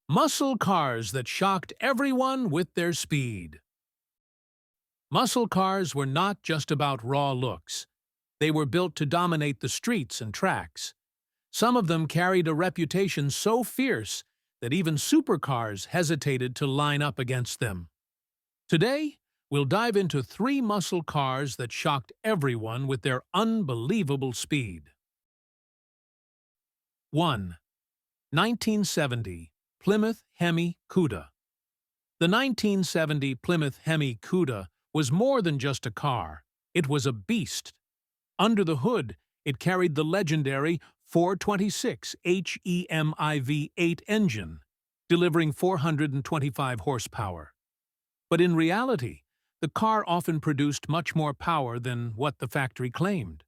Muscle cars that shocked everyone with their speed. Muscle cars were not just about raw looks. They were built to dominate the streets and tracks. Some of them carried a reputation so fierce that even supercars hesitated to line up against them. Today, we'll dive into 3 muscle cars that shocked everyone with their unbelievable speed. 1. 1970 Plymouth HEMI Cuda. The 1970 Plymouth HEMI Cuda was more than just a car. It was a beast. Under the hood, it carried the legendary 426 HEMI V8 engine, delivering 425 horsepower. But in reality, the car often produced much more power than what the factory claimed.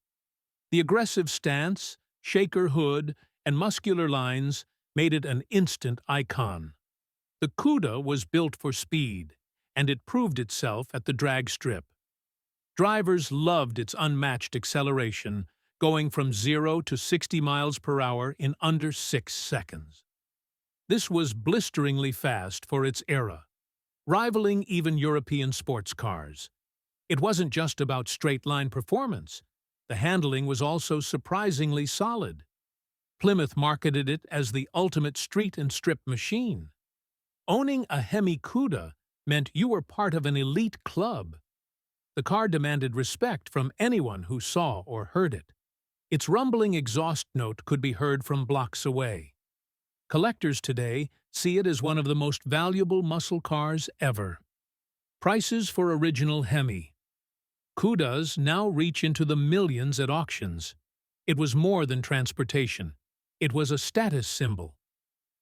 The aggressive stance, shaker hood, and muscular lines made it an instant icon. The Cuda was built for speed, and it proved itself at the drag strip. Drivers loved its unmatched acceleration, going from 0 to 60 miles per hour in under 6 seconds. This was blisteringly fast for its era, rivaling even European sports cars. It wasn't just about straight-line performance. The handling was also surprisingly solid. Plymouth marketed it as the ultimate street and strip machine. Owning a HEMI Cuda meant you were part of an elite club. The car demanded respect from anyone who saw or heard it. Its rumbling exhaust note could be heard from blocks away. Collectors today see it as one of the most valuable muscle cars ever. Prices for original HEMI Cudas now reach into the millions at auctions. It was more than transportation. It was a status symbol.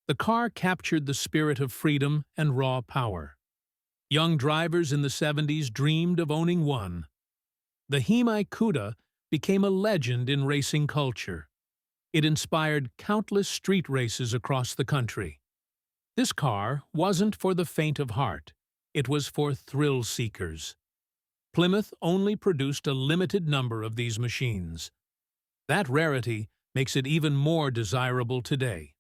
The car captured the spirit of freedom and raw power. Young drivers in the 70s dreamed of owning one. The HEMI Cuda became a legend in racing culture. It inspired countless street races across the country. This car wasn't for the faint of heart. It was for thrill seekers. Plymouth only produced a limited number of these machines. That rarity makes it even more desirable today.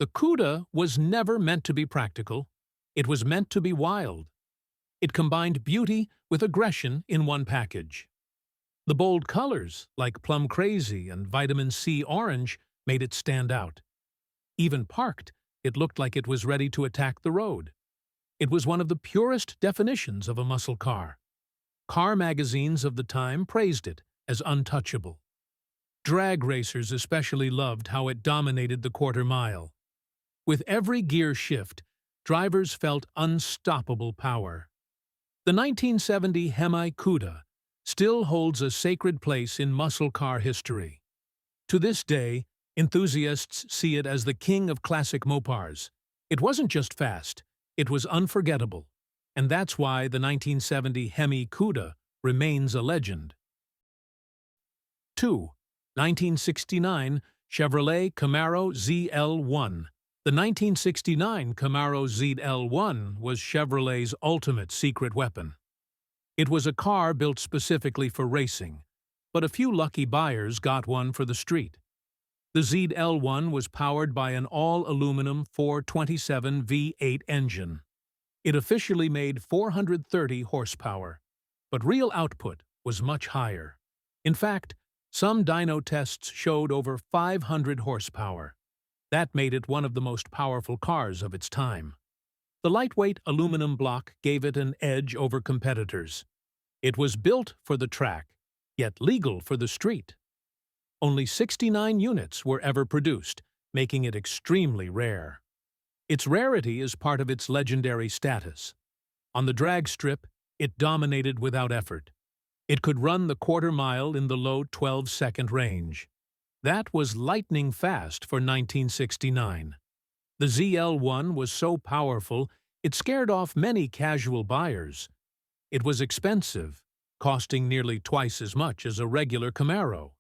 The Cuda was never meant to be practical. It was meant to be wild. It combined beauty with aggression in one package. The bold colors, like Plum Crazy and Vitamin C Orange, made it stand out. Even parked, it looked like it was ready to attack the road. It was one of the purest definitions of a muscle car. Car magazines of the time praised it as untouchable. Drag racers especially loved how it dominated the quarter mile. With every gear shift, drivers felt unstoppable power. The 1970 HEMI Cuda still holds a sacred place in muscle car history. To this day, enthusiasts see it as the king of classic mopars. It wasn't just fast, it was unforgettable, and that's why the 1970 HEMI Cuda remains a legend. 2. 1969 Chevrolet Camaro ZL1. The 1969 Camaro ZL1 was Chevrolet's ultimate secret weapon. It was a car built specifically for racing, but a few lucky buyers got one for the street. The ZL1 was powered by an all-aluminum 427 V8 engine. It officially made 430 horsepower, but real output was much higher. In fact, some dyno tests showed over 500 horsepower. That made it one of the most powerful cars of its time. The lightweight aluminum block gave it an edge over competitors. It was built for the track, yet legal for the street. Only 69 units were ever produced, making it extremely rare. Its rarity is part of its legendary status. On the drag strip, it dominated without effort. It could run the quarter mile in the low 12-second range. That was lightning fast for 1969. The ZL1 was so powerful, it scared off many casual buyers. It was expensive, costing nearly twice as much as a regular Camaro.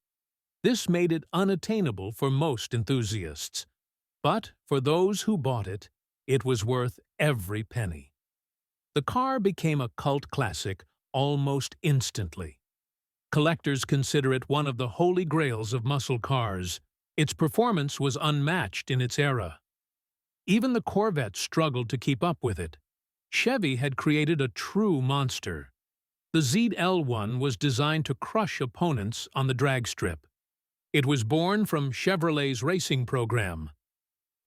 This made it unattainable for most enthusiasts. But for those who bought it, it was worth every penny. The car became a cult classic almost instantly. Collectors consider it one of the holy grails of muscle cars. Its performance was unmatched in its era. Even the Corvette struggled to keep up with it. Chevy had created a true monster. The ZL1 was designed to crush opponents on the drag strip. It was born from Chevrolet's racing program.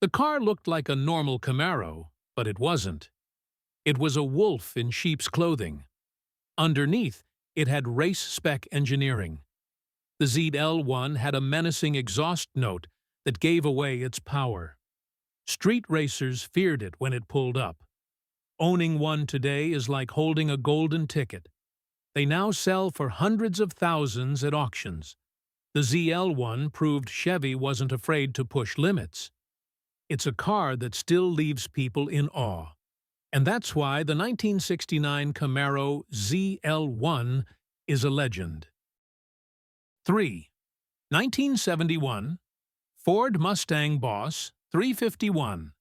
The car looked like a normal Camaro, but it wasn't. It was a wolf in sheep's clothing. Underneath, it had race-spec engineering. The ZL1 had a menacing exhaust note that gave away its power. Street racers feared it when it pulled up. Owning one today is like holding a golden ticket. They now sell for hundreds of thousands at auctions. The ZL1 proved Chevy wasn't afraid to push limits. It's a car that still leaves people in awe. And that's why the 1969 Camaro ZL1 is a legend. 3. 1971 Ford Mustang Boss 351.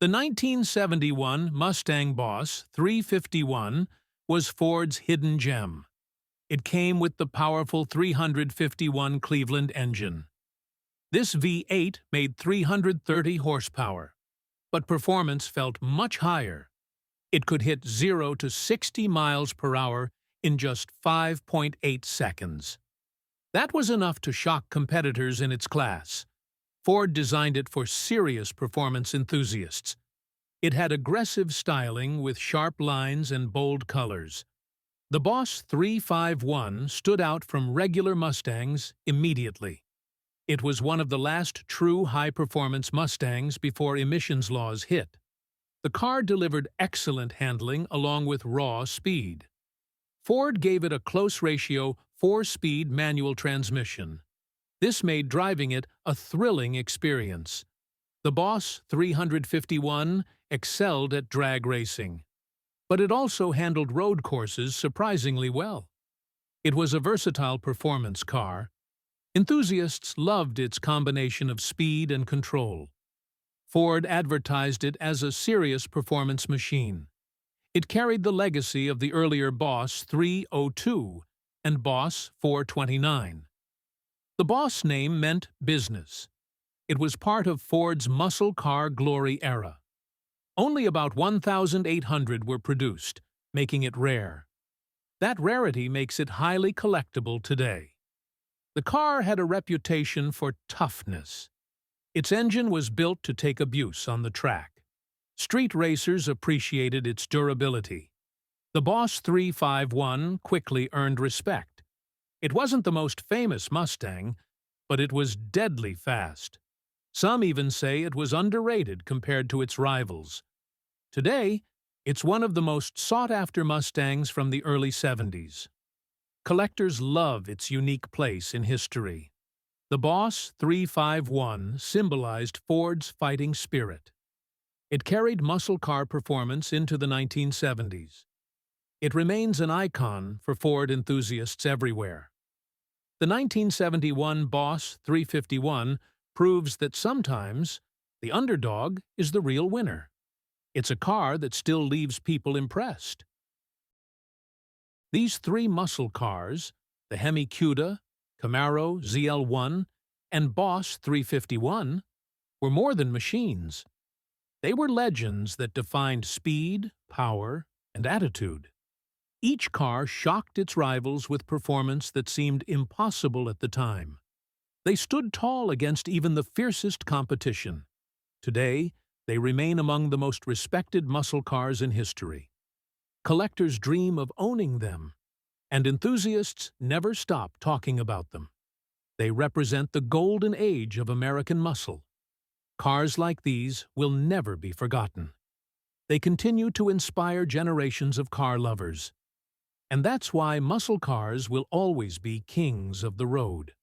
The 1971 Mustang Boss 351 was Ford's hidden gem. It came with the powerful 351 Cleveland engine. This V8 made 330 horsepower, but performance felt much higher. It could hit 0 to 60 miles per hour in just 5.8 seconds. That was enough to shock competitors in its class. Ford designed it for serious performance enthusiasts. It had aggressive styling with sharp lines and bold colors. The Boss 351 stood out from regular Mustangs immediately. It was one of the last true high-performance Mustangs before emissions laws hit. The car delivered excellent handling along with raw speed. Ford gave it a close-ratio 4-speed manual transmission. This made driving it a thrilling experience. The Boss 351 excelled at drag racing, but it also handled road courses surprisingly well. It was a versatile performance car. Enthusiasts loved its combination of speed and control. Ford advertised it as a serious performance machine. It carried the legacy of the earlier Boss 302 and Boss 429. The Boss name meant business. It was part of Ford's muscle car glory era. Only about 1,800 were produced, making it rare. That rarity makes it highly collectible today. The car had a reputation for toughness. Its engine was built to take abuse on the track. Street racers appreciated its durability. The Boss 351 quickly earned respect. It wasn't the most famous Mustang, but it was deadly fast. Some even say it was underrated compared to its rivals. Today, it's one of the most sought-after Mustangs from the early 70s. Collectors love its unique place in history. The Boss 351 symbolized Ford's fighting spirit. It carried muscle car performance into the 1970s. It remains an icon for Ford enthusiasts everywhere. The 1971 Boss 351 proves that sometimes the underdog is the real winner. It's a car that still leaves people impressed. These three muscle cars, the HEMI Cuda, Camaro ZL1, and Boss 351, were more than machines. They were legends that defined speed, power, and attitude. Each car shocked its rivals with performance that seemed impossible at the time. They stood tall against even the fiercest competition. Today, they remain among the most respected muscle cars in history. Collectors dream of owning them, and enthusiasts never stop talking about them. They represent the golden age of American muscle. Cars like these will never be forgotten. They continue to inspire generations of car lovers. And that's why muscle cars will always be kings of the road.